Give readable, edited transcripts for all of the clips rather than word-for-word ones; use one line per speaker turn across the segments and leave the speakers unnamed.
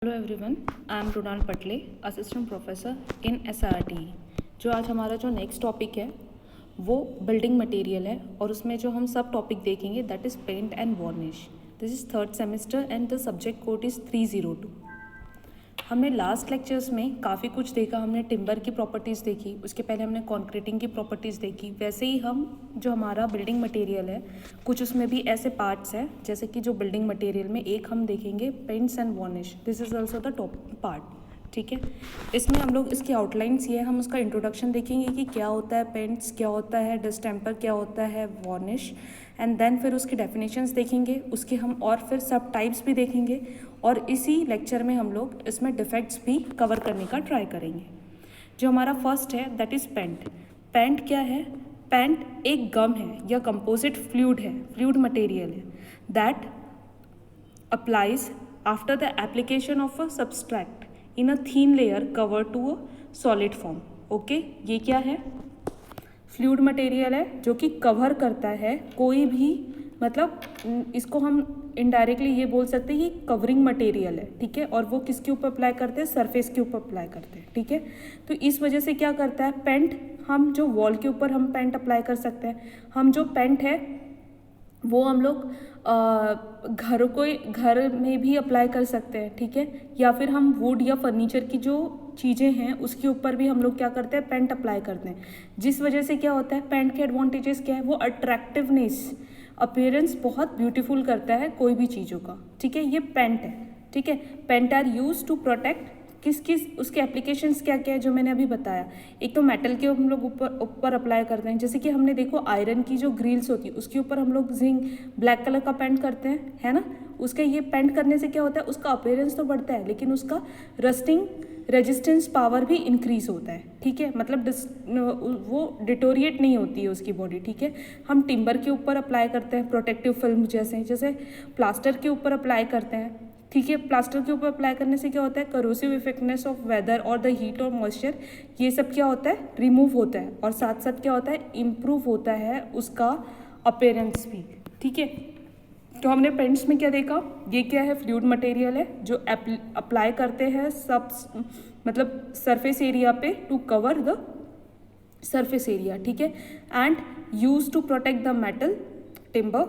Hello everyone, I am Runal Patle, assistant professor in SRTE। जो आज हमारा जो नेक्स्ट टॉपिक है वो बिल्डिंग मटेरियल है और उसमें जो हम सब टॉपिक देखेंगे that is paint and varnish. This is third semester and the subject code is 302। हमने लास्ट लेक्चर्स में काफ़ी कुछ देखा। हमने टिम्बर की प्रॉपर्टीज़ देखी, उसके पहले हमने कॉन्क्रीटिंग की प्रॉपर्टीज़ देखी। वैसे ही हम जो हमारा बिल्डिंग मटेरियल है कुछ उसमें भी ऐसे पार्ट्स हैं, जैसे कि जो बिल्डिंग मटेरियल में एक हम देखेंगे paints and varnish. This is also the top part, ठीक है। इसमें हम लोग इसकी आउटलाइंस ये हम उसका इंट्रोडक्शन देखेंगे कि क्या होता है पेंट्स, क्या होता है डिस्टेम्पर, क्या होता है वार्निश, एंड देन फिर उसकी डेफिनेशंस देखेंगे, उसके हम और फिर सब टाइप्स भी देखेंगे और इसी लेक्चर में हम लोग इसमें डिफेक्ट्स भी कवर करने का ट्राई करेंगे। जो हमारा फर्स्ट है दैट इज़ पेंट। पेंट क्या है? पेंट एक गम है या कंपोजिट फ्लूइड है, फ्लूइड मटेरियल है that applies after the application of a substrate in a thin layer cover to a solid form. Okay, ये क्या है? फ्लूइड मटेरियल है जो कि कवर करता है कोई भी, मतलब इसको हम इनडायरेक्टली ये बोल सकते हैं कि कवरिंग मटेरियल है, ठीक है। और वो किसके ऊपर अप्लाई करते हैं? सरफेस के ऊपर अप्लाई करते हैं, ठीक है। तो इस वजह से क्या करता है पेंट, हम जो वॉल के ऊपर हम पेंट अप्लाई कर सकते हैं। हम जो पेंट है वो हम लोग घर में भी अप्लाई कर सकते हैं, ठीक है। या फिर हम वुड या फर्नीचर की जो चीज़ें हैं उसके ऊपर भी हम लोग क्या करते हैं पेंट अप्लाई करते हैं। जिस वजह से क्या होता है पेंट के एडवांटेजेस क्या है? वो अट्रैक्टिवनेस, अपीयरेंस बहुत ब्यूटीफुल करता है कोई भी चीज़ों का, ठीक है। ये पेंट है, ठीक है। Paint are use to protect, किस किस उसके एप्लीकेशंस क्या क्या है जो मैंने अभी बताया। एक तो मेटल के हम लोग ऊपर अप्लाई करते हैं, जैसे कि हमने देखो आयरन की जो ग्रिल्स होती है उसके ऊपर हम लोग जिंक ब्लैक कलर का पेंट करते हैं, है ना। उसका ये पेंट करने से क्या होता है उसका अपीयरेंस तो बढ़ता है लेकिन उसका रस्टिंग रेजिस्टेंस पावर भी इंक्रीज होता है, ठीक है। मतलब वो डिटोरिएट नहीं होती है उसकी बॉडी, ठीक है। हम टिम्बर के ऊपर अप्लाई करते हैं प्रोटेक्टिव फिल्म, जैसे प्लास्टर के ऊपर अप्लाई करते हैं, ठीक है। प्लास्टर के ऊपर अप्लाई करने से क्या होता है करोसिव इफेक्टनेस ऑफ वेदर और द हीट और मॉइस्चर, ये सब क्या होता है रिमूव होता है और साथ साथ क्या होता है इम्प्रूव होता है उसका अपीयरेंस भी, ठीक है। तो हमने पेंट्स में क्या देखा, ये क्या है फ्लूइड मटेरियल है जो अप्लाई करते हैं सब, मतलब सरफेस एरिया पे to cover the surface area, ठीक है। And use to protect the metal, timber,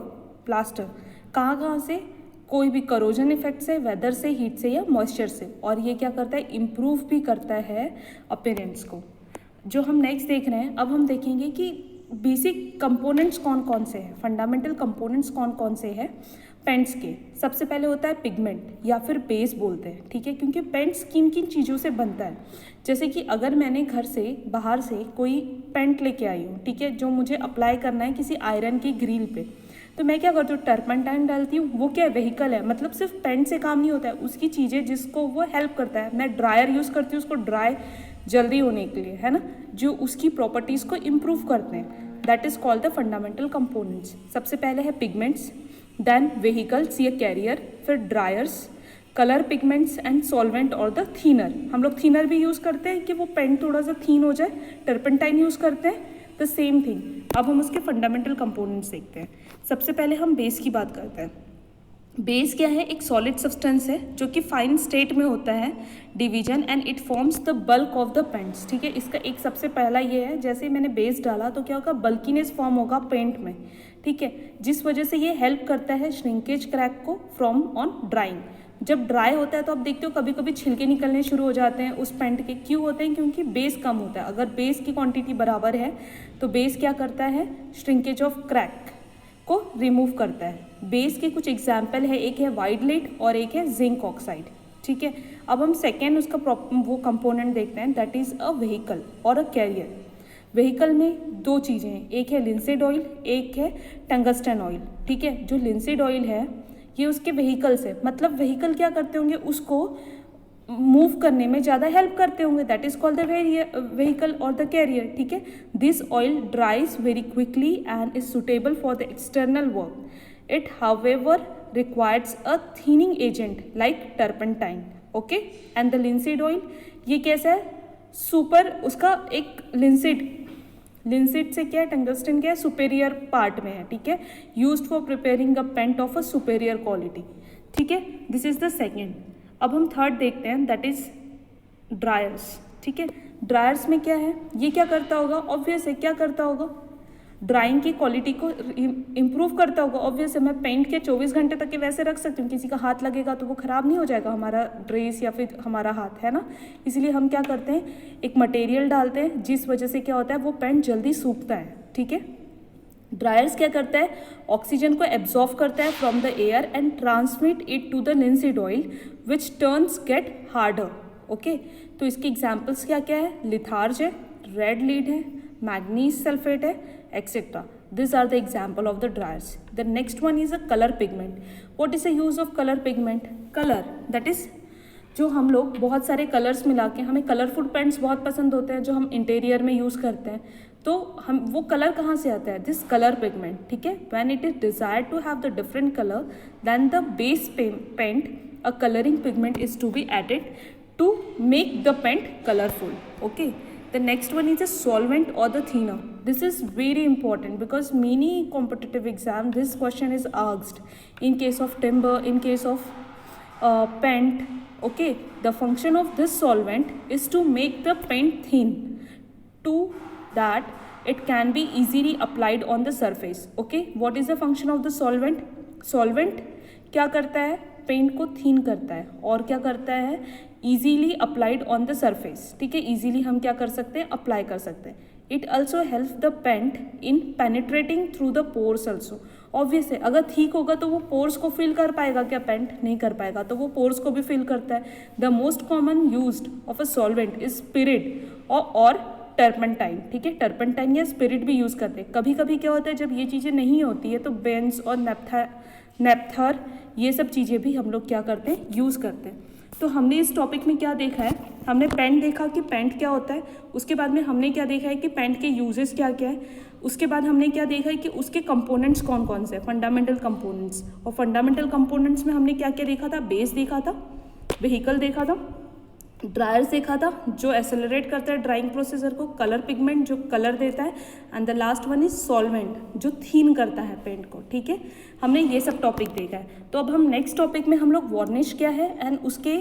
plaster, कहाँ से? कोई भी करोजन इफेक्ट से, वेदर से, हीट से या मॉइस्चर से। और ये क्या करता है इम्प्रूव भी करता है अपीयरेंस को। जो हम नेक्स्ट देख रहे हैं, अब हम देखेंगे कि बेसिक कंपोनेंट्स कौन कौन से हैं, फंडामेंटल कंपोनेंट्स कौन कौन से हैं पेंट्स के। सबसे पहले होता है पिगमेंट या फिर बेस बोलते हैं, ठीक है। क्योंकि पेंट्स किन किन चीज़ों से बनता है, जैसे कि अगर मैंने घर से बाहर से कोई पेंट लेके आई हूँ, ठीक है, जो मुझे अप्लाई करना है किसी आयरन की ग्रिल पे, तो मैं क्या करती हूँ टर्पेंटाइन डालती हूँ। वो क्या व्हीकल है, मतलब सिर्फ पेंट से काम नहीं होता है, उसकी चीज़ें जिसको वो हेल्प करता है। मैं ड्रायर यूज़ करती हूँ उसको ड्राई जल्दी होने के लिए, है ना, जो उसकी प्रॉपर्टीज़ को इम्प्रूव करते हैं। That is called the fundamental components. सबसे पहले है पिगमेंट्स, देन व्हीकल्स या कैरियर, फिर dryers, colour pigments and solvent और द थीनर। हम लोग थीनर भी यूज़ करते हैं कि वो पेंट थोड़ा सा थीन हो जाए, टर्पेंटाइन यूज़ करते हैं, द सेम थिंग। अब हम उसके फंडामेंटल कंपोनेंट्स देखते हैं। सबसे पहले हम बेस की बात करते हैं। बेस क्या है? एक सॉलिड सब्सटेंस है जो कि फाइन स्टेट में होता है division and it forms the bulk of the paints, ठीक है। इसका एक सबसे पहला ये है, जैसे मैंने बेस डाला तो क्या होगा बल्कीनेस फॉर्म होगा पेंट में, ठीक है, जिस वजह से ये हेल्प करता है श्रिंकेज क्रैक को फ्रॉम ऑन ड्राइंग। जब ड्राई होता है तो आप देखते हो कभी कभी छिलके निकलने शुरू हो जाते हैं उस पेंट के। क्यों होते हैं? क्योंकि बेस कम होता है। अगर बेस की क्वांटिटी बराबर है तो बेस क्या करता है श्रिंकेज ऑफ क्रैक को रिमूव करता है। बेस के कुछ एग्जाम्पल है, एक है वाइड लेड और एक है जिंक ऑक्साइड, ठीक है। अब हम सेकेंड उसका वो कंपोनेंट देखते हैं, दैट इज़ अ व्हीकल और अ कैरियर। व्हीकल में दो चीज़ें हैं, एक है लिंसेड ऑयल, एक है टंगस्टन ऑयल, ठीक है। जो लिंसेड ऑयल है ये उसके व्हीकल्स है, मतलब व्हीकल क्या करते होंगे उसको मूव करने में ज़्यादा हेल्प करते होंगे, that is called the vehicle और द कैरियर, ठीक है। This oil dries very quickly and is suitable for the external work. It however requires a thinning agent like turpentine, okay. And the linseed oil ये कैसा है? Super, उसका एक linseed से क्या है टंगस्टन क्या है सुपेरियर पार्ट में है, ठीक है। Used for preparing a paint of a superior quality, ठीक है। This is the second. अब हम थर्ड देखते हैं, दैट इज ड्रायर्स। ठीक है, ड्रायर्स में क्या है, ये क्या करता होगा, ऑब्वियस है क्या करता होगा, ड्राइंग की क्वालिटी को इम्प्रूव करता होगा। ऑब्वियस है, मैं पेंट के 24 घंटे तक के वैसे रख सकती हूँ, किसी का हाथ लगेगा तो वो ख़राब नहीं हो जाएगा हमारा ड्रेस या फिर हमारा हाथ, है ना। इसलिए हम क्या करते हैं, एक मटेरियल डालते हैं जिस वजह से क्या होता है, वो पेंट जल्दी सूखता है। ठीक है, ड्रायर्स क्या करता है, ऑक्सीजन को एब्जॉर्व करता है from the air and transmit it to the linseed oil which turns get harder. Okay, तो इसके एग्जाम्पल्स क्या क्या है, लिथार्ज है, रेड लीड है, मैग्नीज सल्फेट है, etcetera. These are the example of the dryers. The next one is a color pigment. What is the use of color pigment? Color, that is जो हम लोग बहुत सारे कलर्स मिला के, हमें कलरफुल पेंट्स बहुत पसंद होते हैं जो हम इंटीरियर में यूज़ करते हैं, तो हम वो कलर कहाँ से आता है, दिस कलर पिगमेंट। ठीक है, when it is desired to have the different colour then the base paint, a colouring pigment is to be added to make the paint colourful. Okay, the next one is a solvent or the thinner. This is very important because many competitive exam this question is asked in case of timber, in case of paint. Okay, the function of this solvent is to make the paint thin to that it can be easily applied on the surface. Okay, what is the function of the solvent? Solvent क्या करता है, paint को थीन करता है और क्या करता है, easily applied on the surface. ठीक है, ईजीली हम क्या कर सकते हैं, अप्लाई कर सकते हैं। It also help the paint in penetrating through the pores also. Obvious है, अगर थिक होगा तो वो पोर्स को फिल कर पाएगा क्या, पेंट नहीं कर पाएगा, तो वो पोर्स को भी फिल करता है। The most common used of a solvent is spirit और टर्पेंटाइन। ठीक है, टर्पेंटाइन या स्पिरिट भी यूज़ करते हैं। कभी कभी क्या होता है, जब ये चीज़ें नहीं होती है तो बेंज और नेपथर ये सब चीज़ें भी हम लोग क्या करते हैं, यूज़ करते हैं। तो हमने इस टॉपिक में क्या देखा है, हमने पेंट देखा कि पेंट क्या होता है, उसके बाद में हमने क्या देखा है कि पेंट के यूजेस क्या क्या है, उसके बाद हमने क्या देखा है कि उसके कंपोनेंट्स कौन कौन से, फंडामेंटल कंपोनेंट्स। और फंडामेंटल कंपोनेंट्स में हमने क्या क्या देखा था, बेस देखा था, व्हीकल देखा था, ड्रायर्स देखा था जो एक्सेलरेट करता है ड्राइंग प्रोसीजर को, कलर पिगमेंट जो कलर देता है, and the last one is solvent जो थीन करता है पेंट को। ठीक है, हमने ये सब टॉपिक देखा है। तो अब हम नेक्स्ट टॉपिक में हम लोग वार्निश क्या है एंड उसके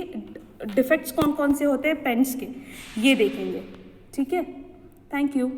डिफेक्ट्स कौन कौन से होते हैं पेंट्स के, ये देखेंगे। ठीक है, थैंक यू।